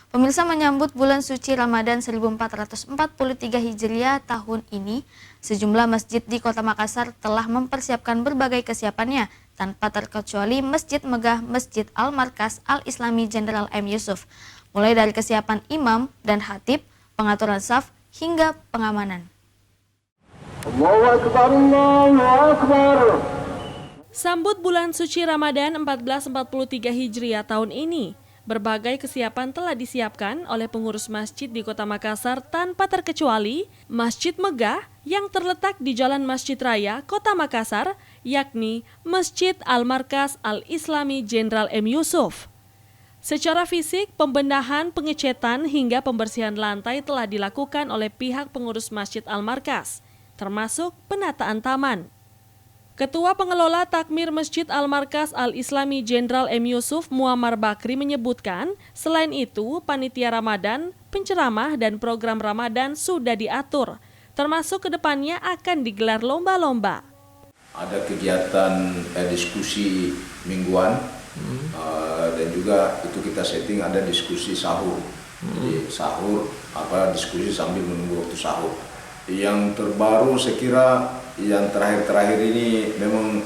Pemirsa, menyambut bulan suci Ramadan 1443 Hijriah tahun ini, sejumlah masjid di Kota Makassar telah mempersiapkan berbagai kesiapannya, tanpa terkecuali Masjid Megah Masjid Al-Markas Al-Islami Jenderal M. Yusuf. Mulai dari kesiapan imam dan khatib, pengaturan saf, hingga pengamanan. Allahu Akbar, Allahu Akbar. Sambut bulan suci Ramadan 1443 Hijriah tahun ini, berbagai kesiapan telah disiapkan oleh pengurus masjid di Kota Makassar tanpa terkecuali Masjid Megah yang terletak di Jalan Masjid Raya, Kota Makassar, yakni Masjid Al-Markas Al-Islami Jenderal M. Yusuf. Secara fisik, pembenahan, pengecetan hingga pembersihan lantai telah dilakukan oleh pihak pengurus Masjid Al-Markas, termasuk penataan taman. Ketua Pengelola Takmir Masjid Al-Markas Al-Islami Jenderal M. Yusuf Muammar Bakri menyebutkan, selain itu panitia Ramadan, penceramah dan program Ramadan sudah diatur, termasuk kedepannya akan digelar lomba-lomba. Ada kegiatan diskusi mingguan dan juga itu kita setting ada diskusi sahur. Jadi sahur diskusi sambil menunggu waktu sahur. Yang terbaru saya kira yang terakhir ini memang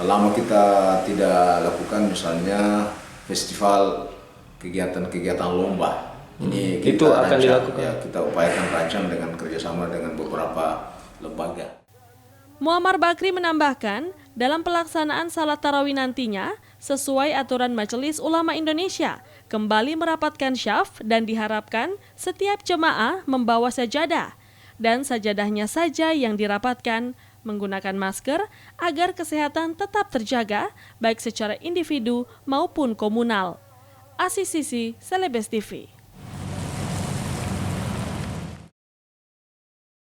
lama kita tidak lakukan, misalnya festival kegiatan lomba. Ini kita itu akan dilakukan. Ya, kita upayakan rancang dengan kerjasama dengan beberapa lembaga. Muammar Bakri menambahkan, dalam pelaksanaan salat tarawih nantinya, sesuai aturan Majelis Ulama Indonesia, kembali merapatkan syaf dan diharapkan setiap jemaah membawa sajadah, dan sajadahnya saja yang dirapatkan, menggunakan masker agar kesehatan tetap terjaga baik secara individu maupun komunal. Asisisi Celebes TV.